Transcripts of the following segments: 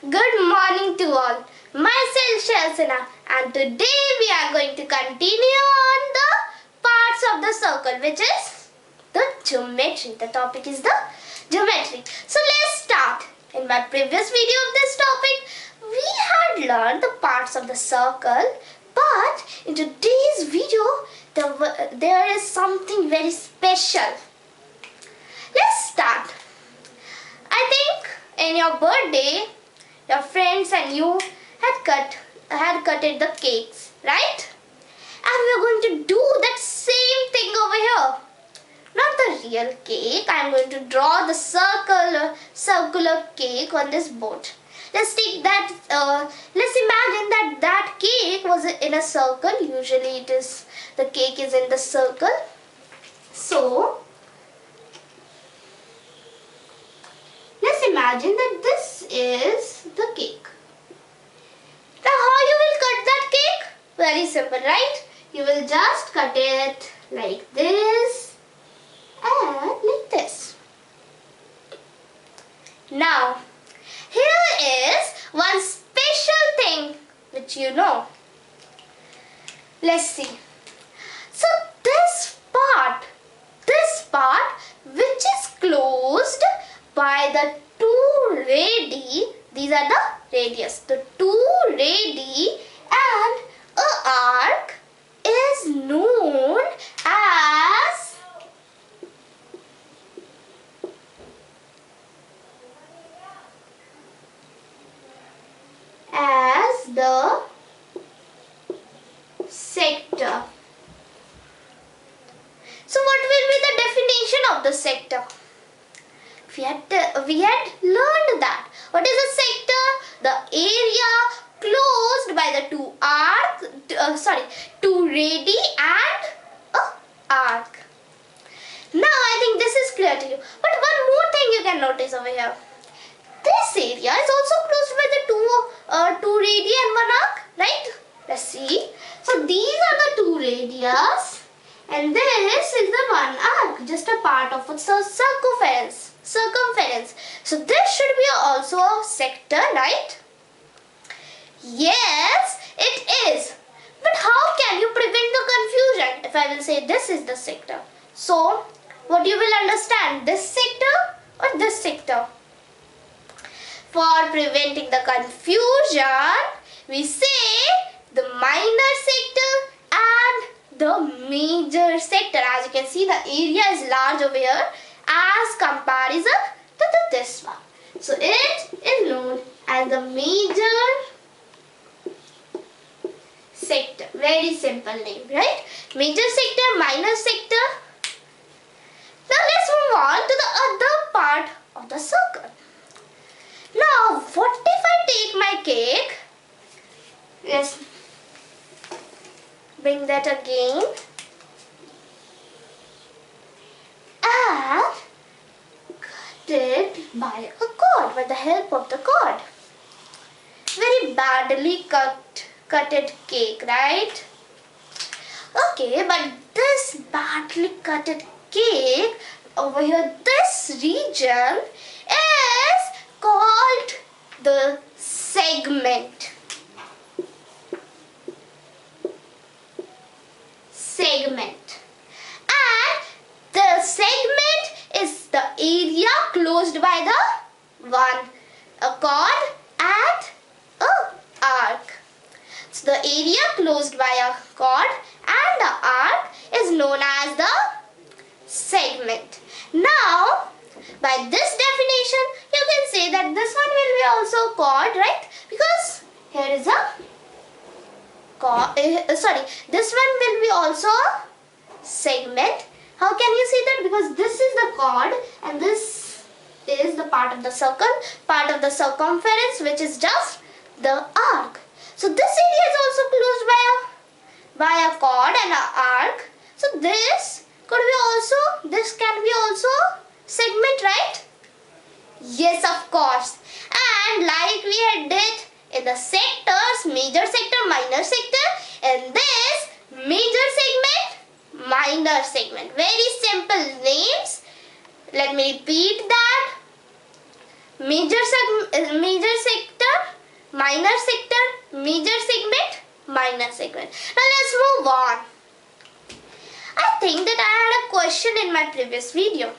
Good morning to all. Myself Shalsana, and today we are going to continue on the parts of the circle, which is the geometry. The topic is the geometry. So let's start. In my previous video of this topic, we had learned the parts of the circle, but in today's video, there is something very special. Let's start. I think in your birthday, your friends and you had cutted the cakes, right? And we are going to do that same thing over here. Not the real cake. I am going to draw the circular cake on this board. Let's take that. Let's imagine that cake was in a circle. Usually, the cake is in the circle. So let's imagine that this is the cake. Now how you will cut that cake? Very simple, right? You will just cut it like this and like this. Now here is one special thing which you know. Let's see. So this part which is closed by the two radii, these are the radius, the two radii and a arc is known as the sector. So what will be the definition of the sector? We had learned that. What is a sector? The area closed by the two radii and a arc. Now I think this is clear to you. But one more thing you can notice over here. This area is also closed by the two radii and one arc, right? Let's see. So these are the two radius and this is the one arc, just a part of a circumference. So this should be also a sector, right? Yes, it is. But how can you prevent the confusion if I will say this is the sector? So what you will understand, this sector or this sector? For preventing the confusion, we say the minor sector and the major sector. As you can see, the area is large over here as comparison to this one. So it is known as the major sector. Very simple name, right? Major sector, minor sector. Now let's move on to the other part of the circle. Now what if I take my cake? Let's bring that again. And cut it by a cord, with the help of the cord. Very badly cutted cake, right? Okay, but this badly cutted cake over here, this region is called the segment. And the segment is the area closed by a cord and a arc. So the area closed by a cord and the arc is known as the segment. Now, by this definition, you can say that this one will be also chord, right? Because here is a chord. This one will be also a segment. How can you see that? Because this is the chord and this is the part of the circle, part of the circumference, which is just the arc. So this area is also closed by a chord and an arc. So this can be also segment, right? Yes, of course. And like we had did in the sectors, major sector, minor sector, and this major segment, minor segment. Very simple names. Let me repeat that. Major sector, minor sector, major segment, minor segment. Now let's move on. I think that I had a question in my previous video.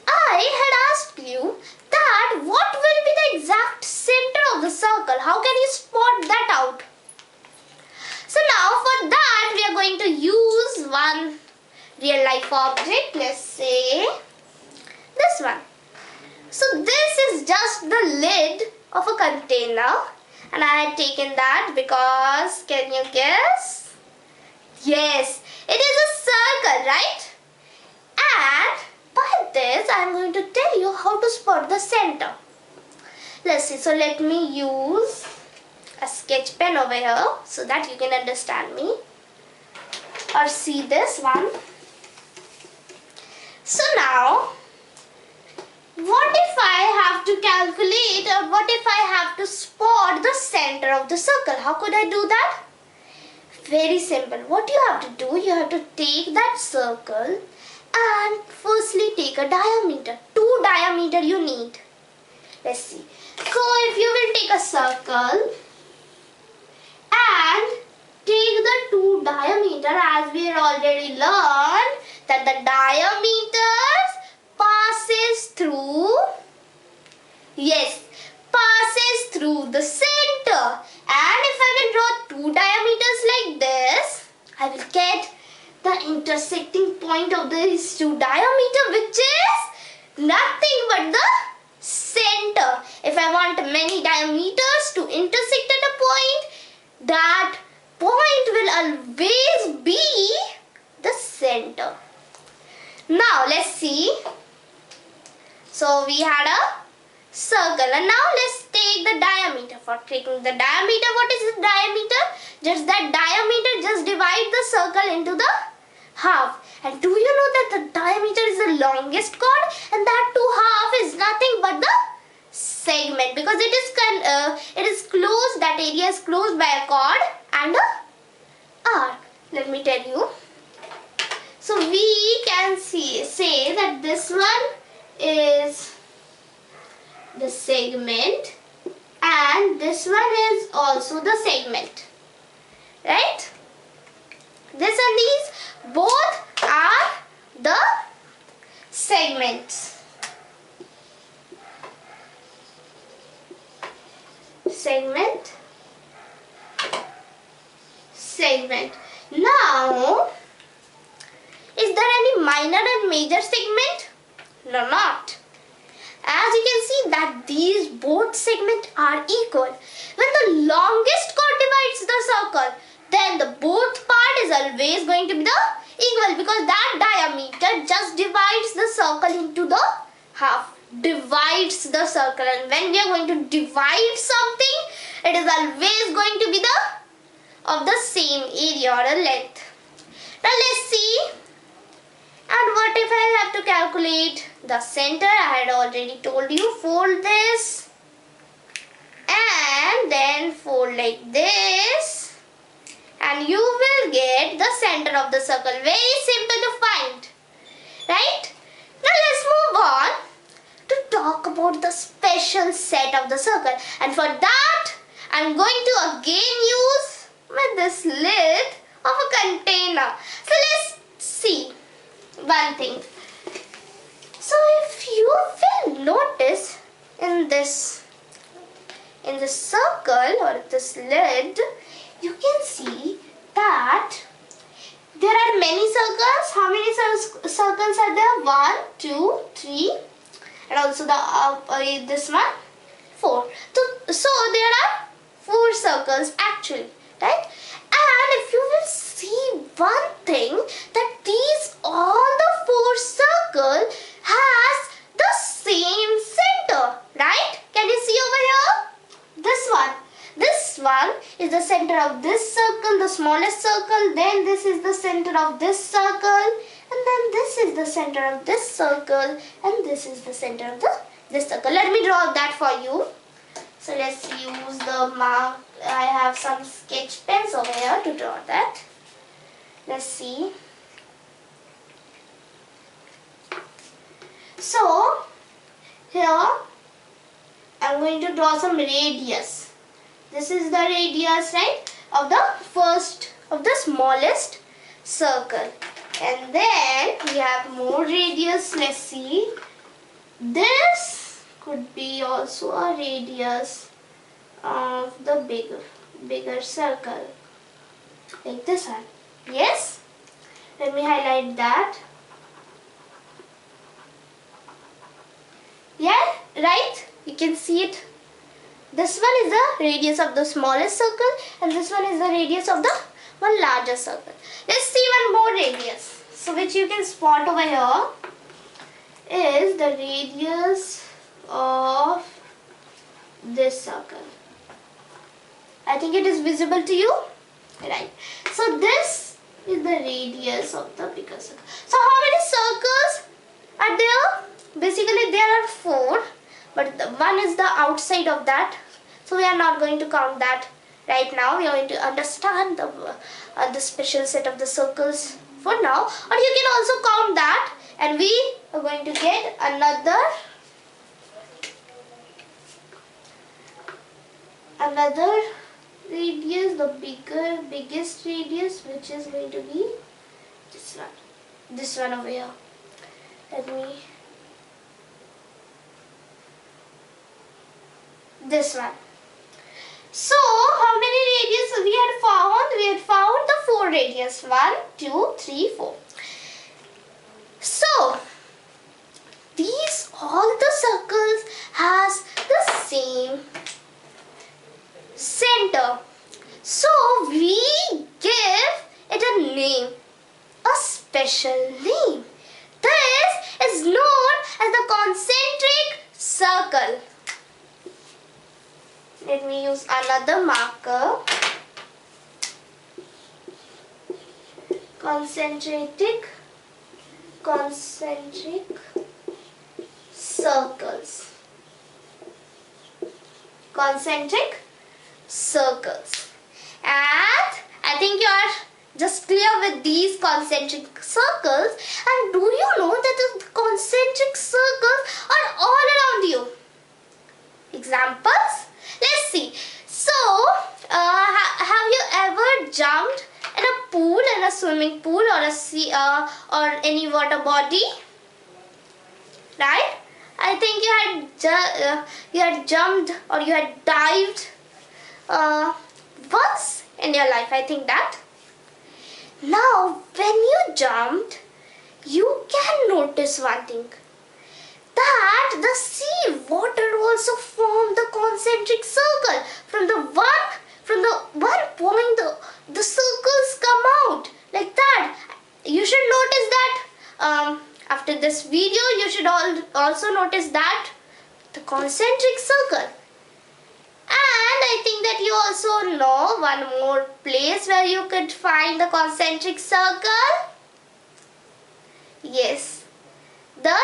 I had asked you that what will be the exact center of the circle? How can you spot that out? So now for that we are going to use one real life object. Let's say this one. So this is just the lid of a container, and I had taken that because, can you guess? Yes, it is a circle, right? And by this I am going to tell you how to spot the center. Let's see. So let me use a sketch pen over here so that you can understand me or see this one. So now, what if I have to calculate, or what if I have to spot the center of the circle? How could I do that? Very simple. What you have to do, you have to take that circle and firstly take a diameter. 2 diameter you need. Let's see. So if you will take a circle and take the 2 diameter, as we had already learned that the diameters passes through, yes, passes through the center. And if I will draw 2 diameters like this, I will get the intersecting point of these 2 diameter, which is nothing but the center. If I want many diameters to intersect at a point, that point will always be the center. Now let's see. So we had a circle, and now let's take the diameter. For taking the diameter, what is the diameter? Just that diameter, just divide the circle into the half. And do you know that the diameter is the longest chord, and that to half is nothing but the segment, because it is closed, that area is closed by a chord and a arc. Let me tell you. So we can say that this one is the segment and this one is also the segment, right? This and these both are the segments. Segment. Now, is there any minor and major segment? No, not. As you can see that these both segments are equal. When the longest chord divides the circle, then the both part is always going to be the equal, because that diameter just divides the circle into the half. Divides the circle, and when we are going to divide something, it is always going to be of the same area or a length. Now let's see. And what if I have to calculate the center? I had already told you, fold this and then fold like this, and you will get the center of the circle. Very simple to find, right? Now let's move on to talk about the special set of the circle, and for that I am going to again use with this lid of a container. So let's see one thing. So if you will notice in this circle or this lid, you can see that there are many circles. How many circles are there? 1, 2, 3, and also the this one 4. So there are 4 circles actually, right? And if you will see one thing, that these all the 4 circles has the same center, right? Can you see over here? This one is the center of this circle, the smallest circle. Then this is the center of this circle, and then this is the center of this circle, and this is the center of this circle. Let me draw that for you. So let's use the mark. I have some sketch pens over here to draw that. Let's see. So here I'm going to draw some radius. This is the radius, right, of the smallest circle. And then we have more radius. Let's see. This could be also a radius of the bigger circle, like this one. Yes, let me highlight that. Yeah, right, you can see it. This one is the radius of the smallest circle and this one is the radius of the one larger circle. Let's see one more radius. So which you can spot over here is the radius of this circle. I think it is visible to you, right? So this is the radius of the bigger circle. So how many circles are there? Basically there are 4, but one is the outside of that. So we are not going to count that right now. We are going to understand the special set of the circles for now. Or you can also count that, and we are going to get another radius, the biggest radius, which is going to be this one over here. This one. So how many radius we had found? We had found the 4 radius. 1, 2, 3, 4. So these all the circles has the same center. So we give it a name, a special name. This is known as the concentric circle. Let me use another marker. Concentric circles. Concentric circles. And I think you are just clear with these concentric circles. And do you know that the concentric circles are all around you? Examples? Let's see. So, have you ever jumped in a pool, in a swimming pool or a sea or any water body? Right? I think you had jumped or you had dived once in your life. I think that. Now, when you jumped, you can notice one thing. That the sea water also formed the concentric circle. From the one point the circles come out like that. You should notice that after this video you should also notice that the concentric circle. And I think that you also know one more place where you could find the concentric circle. Yes, the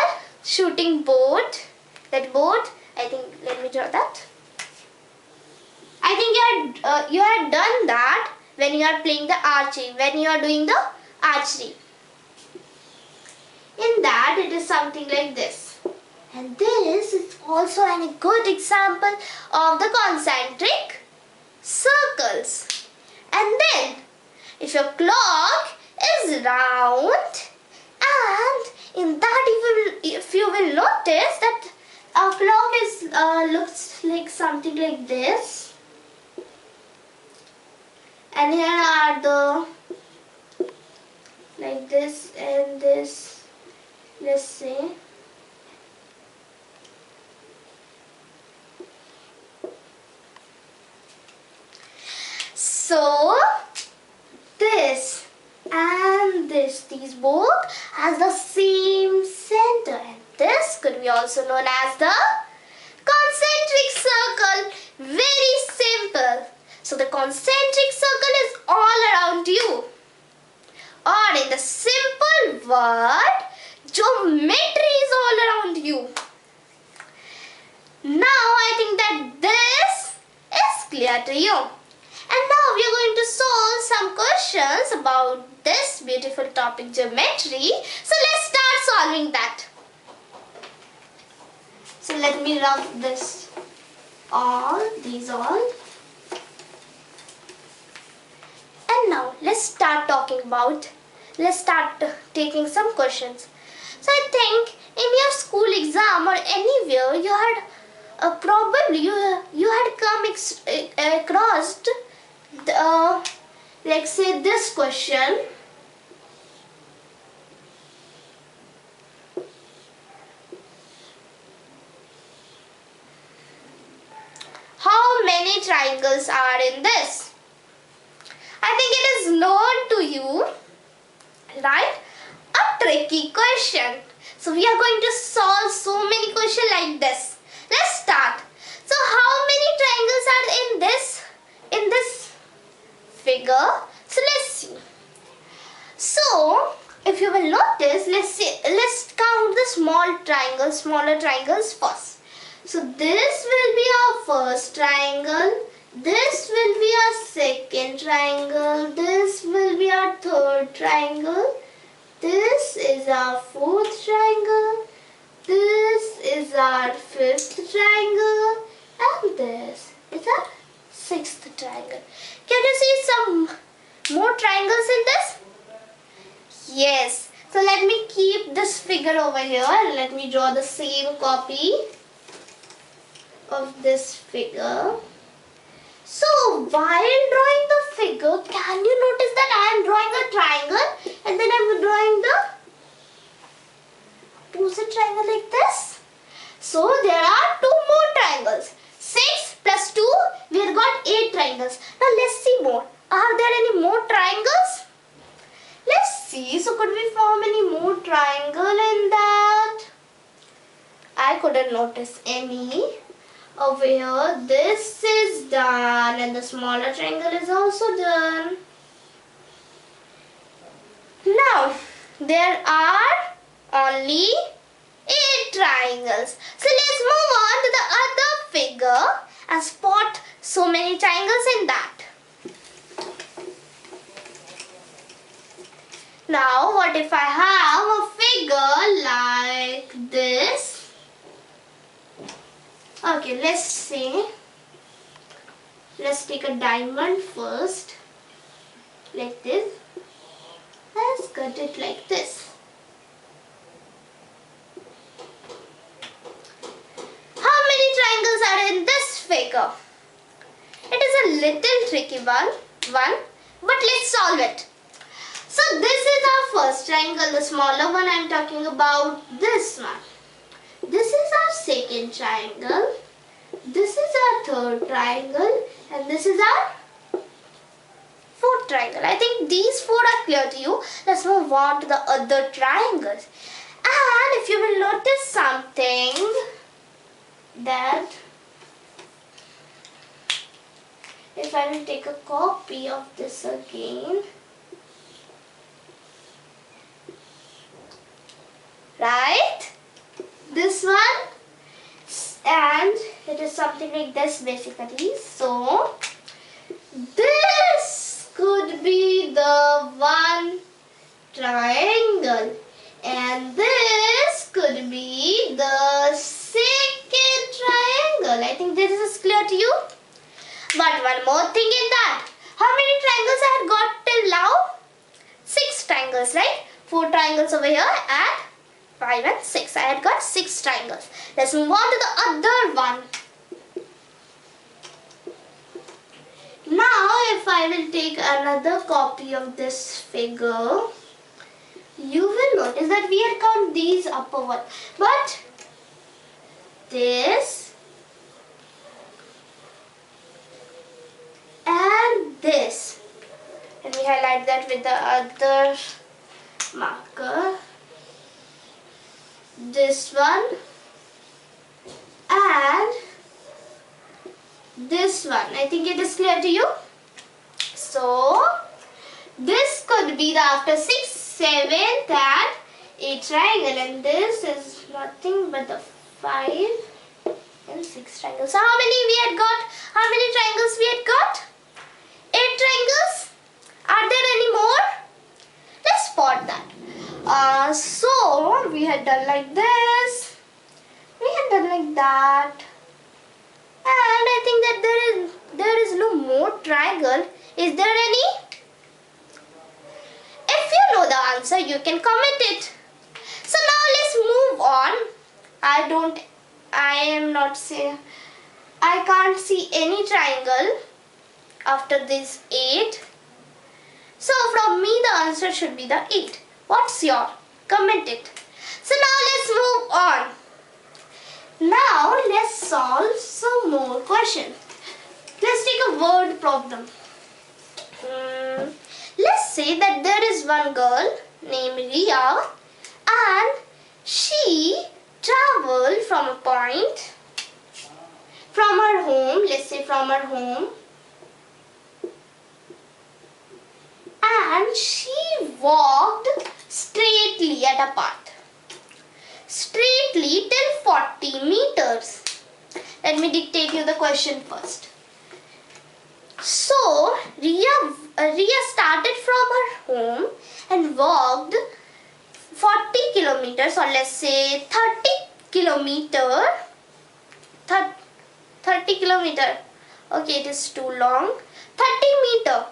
shooting boat. That boat, I think, let me draw that. I think you had done that when you are playing the archery, when you are doing the archery. In that it is something like this. And this is also a good example of the concentric circles. And then if your clock is round, and in that if you will notice that our clock is looks like something like this, and here are the like this and this, let's say. So this and this, these both has the same center, and this could be also known as the concentric circle. Very simple. So the concentric circle is all around you, or in the simple word, geometry is all around you. Now I think that this is clear to you. And now we are going to solve some questions about this beautiful topic, geometry. So let's start solving that. So let me rub these all. now let's start taking some questions. So I think in your school exam or anywhere you had probably you had come across the, let's say this question. How many triangles are in this? I think it is known to you, right? A tricky question. So we are going to solve so many questions like this. Let's start. So how many triangles are in this figure? So let's see. So if you will notice, let's count the smaller triangles first. So this will be our first triangle. This will be our second triangle. This will be our third triangle. This is our fourth triangle. This is our fifth triangle. And this is our sixth triangle. Can you see some more triangles in this? Yes. So let me keep this figure over here and let me draw the same copy of this figure. So while drawing the figure, can you notice that I am drawing a triangle and then I am drawing the opposite triangle like this? So there are two more triangles. 6 plus 2, we have got 8 triangles. Now let's see more. Are there any more triangles? Let's see. So could we form any more triangle in that? I couldn't notice any. Over here, this is done and the smaller triangle is also done. Now, there are only 8 triangles. So let's move on to the other figure and spot so many triangles in that. Now, what if I have a figure like this? Okay, let's see. Let's take a diamond first, like this. Let's cut it like this. How many triangles are in this figure? It is a little tricky one, but let's solve it. So this is our first triangle, the smaller one I am talking about, this one. This is our second triangle, this is our third triangle, and this is our fourth triangle. I think these 4 are clear to you. Let's move on to the other triangles. And if you will notice something, that if I will take a copy of this again, right? This one, and it is something like this basically. So this could be the one triangle and this could be the second triangle. I think this is clear to you. But one more thing in that. How many triangles I had got till now? 6 triangles, right? 4 triangles over here and 5 and 6. I had got 6 triangles. Let's move on to the other one. Now if I will take another copy of this figure, you will notice that we had count these upper one. But this and this. Let me highlight that with the other marker. This one and this one. I think it is clear to you. So this could be the after 6, 7th and 8 triangle, and this is nothing but the 5 and 6 triangles. So how many we had got? How many triangles we had got? 8 triangles. Are there any more? Let's spot that. So we had done like this, we had done like that, and I think that there is no more triangle. Is there any? the answer, you can comment it. So now let's move on. I can't see any triangle after this 8. So from me the answer should be the 8. What's your? Comment it. So now let's move on. Now let's solve some more questions. Let's take a word problem. Let's say that there is one girl named Ria and she traveled from a point from her home, let's say from her home, and she walked straightly at a path. Straightly till 40 meters. Let me dictate you the question first. So, Ria started from her home and walked 40 kilometers, or let's say 30 kilometer. 30 kilometer. Okay, it is too long. 30 meter.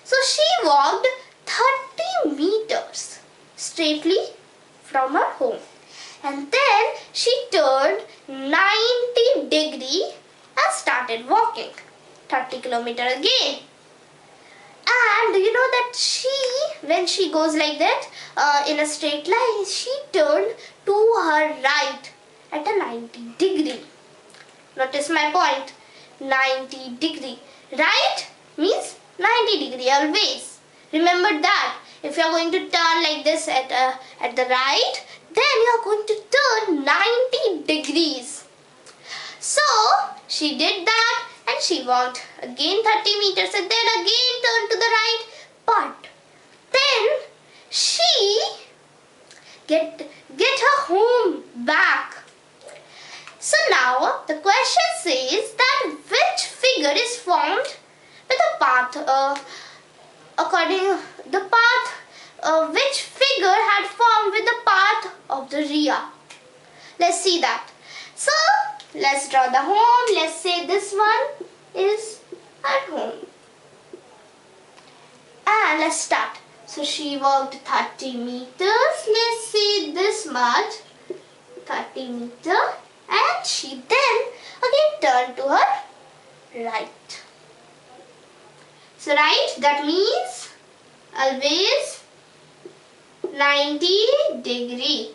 So she walked 30 meters straightly from her home. And then she turned 90 degree and started walking 30 kilometer again. And you know that when she goes like that in a straight line, she turned to her right at a 90 degree. Notice my point. 90 degree. Right means 90 degree always. Remember that. If you are going to turn like this at the right, then you are going to turn 90 degrees. So she did that and she walked again 30 meters and then again turned to the right. But then she get her home back. So now the question says that which figure is formed with a path which figure had formed with the path of the Ria. Let's see that. So let's draw the home. Let's say this one is at home. And let's start. So she walked 30 meters. Let's say this much. 30 meters. And she then again turned to her right. So right, that means always 90 degree.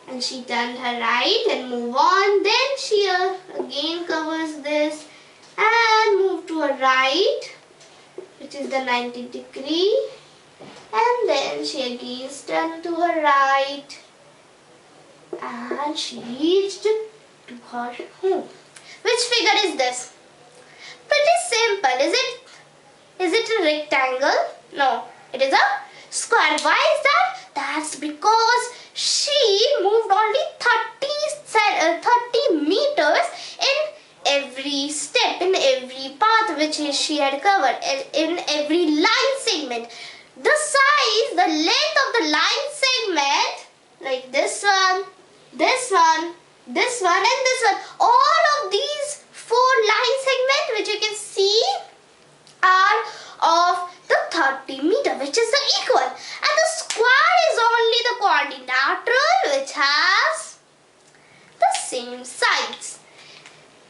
And she turned her right and move on. Then she again covers this and move to her right, which is the 90 degree. And then she again turned to her right and she reached to her home. Which figure is this? Pretty simple, is it a rectangle? No, it is a square. Why is that? That's because she moved only 30 meters in every step, in every path which she had covered, in every line segment. The size, the length of the line segment, like this one, this one, this one and this one, all of these 4 line segments which you can see are of the 30 meter, which is the equal, and the square is only the quadrilateral which has the same sides.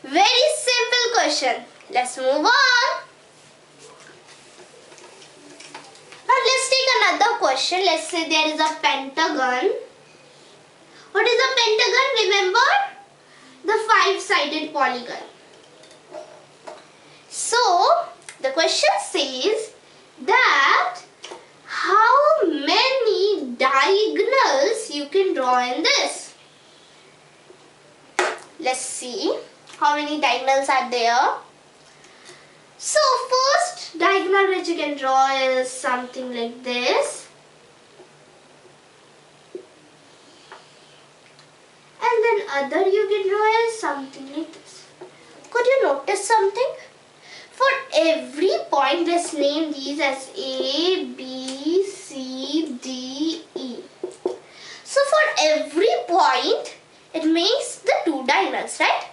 Very simple question. Let's move on. Now let's take another question. Let's say there is a pentagon. What is a pentagon? Remember? The 5-sided polygon. So the question says that how many diagonals you can draw in this. Let's see how many diagonals are there. So first diagonal which you can draw is something like this. And then other you can draw is something like this. Could you notice something? For every point, let's name these as A, B, C, D, E. So for every point, it makes the 2 diagonals, right?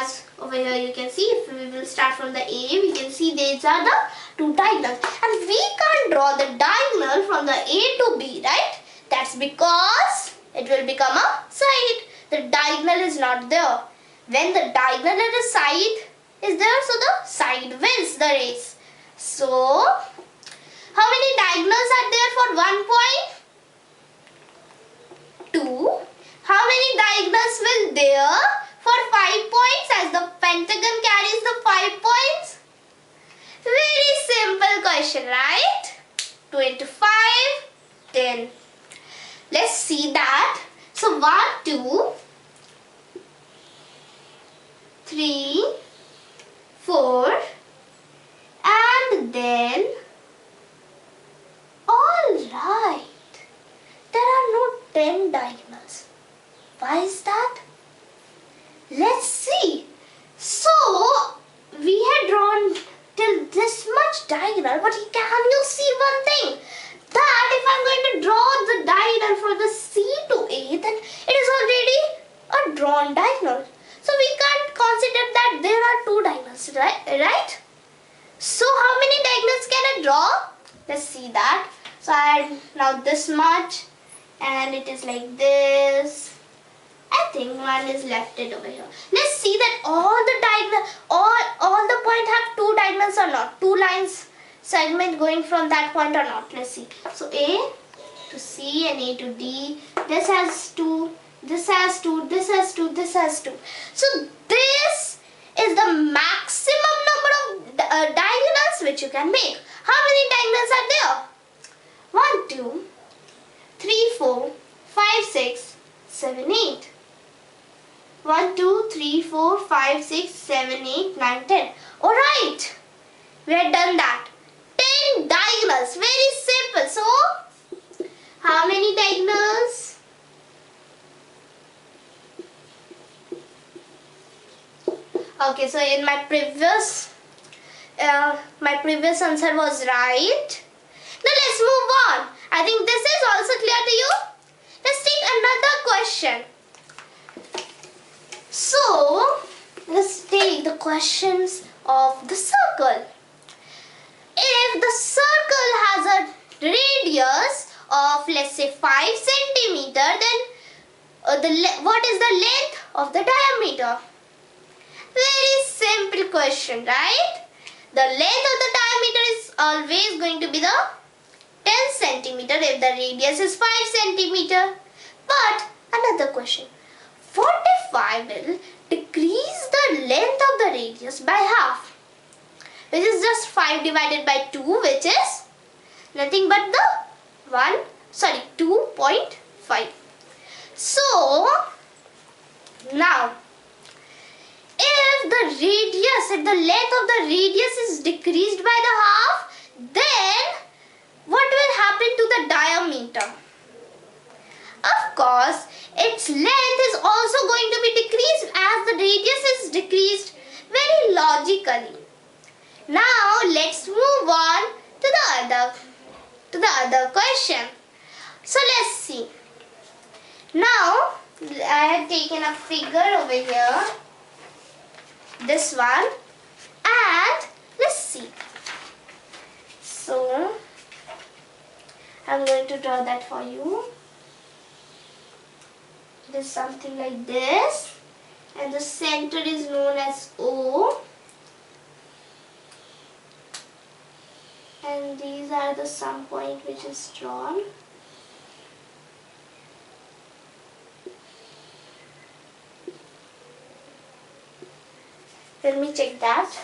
as over here you can see, if we will start from the A, we can see these are the two diagonals. And we can't draw the diagonal from the A to B, right? That's because it will become a side. The diagonal is not there. When the diagonal and the side is there, so the side wins the race. So, how many diagonals are there for 1 point? 2. How many diagonals will there for 5 points, as the pentagon carries the 5 points? Very simple question, right? 2 into 5, 10. Let's see that. So 1, 2, 3, 4, and then, alright, there are no 10 diagonals. Why is that? Let's see. So, we had drawn till this much diagonal, but can you see one thing? That if I'm going to draw the diagonal from the C to A, then it is already a drawn diagonal. So we can't consider that there are two diagonals, right? So how many diagonals can I draw? Let's see that. So I add now this much, and it is like this. I think one is left it over here. Let's see that all the point have two diagonals or not. Two lines segment going from that point or not. Let's see. So A to C and A to D. This has two. This has two. This has two. This has two. So this is the maximum number of diagonals which you can make. How many diagonals are there? 1, 2, 3, 4, 5, 6, 7, 8. 1, 2, 3, 4, 5, 6, 7, 8, 9, 10. Alright. We have done that. 10 diagonals. Very simple. So, how many diagonals? Okay, so in my previous answer was right. Now let's move on. I think this is also clear to you. Let's take another question. So, let's take the questions of the circle. If the circle has a radius of, let's say, 5 centimeter, then what is the length of the diameter? Very simple question, right? The length of the diameter is always going to be the 10 centimeter if the radius is 5 centimeter. But another question. What if I will decrease the length of the radius by half? Which is just 5 divided by 2, which is nothing but the 2.5. So, now, if the length of the radius is decreased by the half, then what will happen to the diameter? Of course, its length is also going to be decreased as the radius is decreased very logically. Now let's move on to the other question. So let's see. Now I have taken a figure over here, this one, and let's see. So I'm going to draw that for you. It is something like this, and the center is known as O, and these are the some point which is drawn. Let me check that.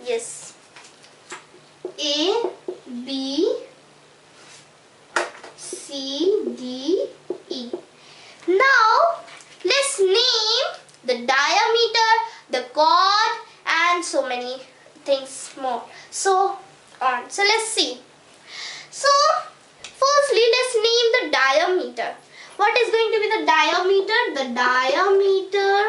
Yes. A, B, C, D, E. Now, let's name the diameter, the chord, and so many things more. So on. So let's see. So, firstly, let's name the diameter. What is going to be the diameter? The diameter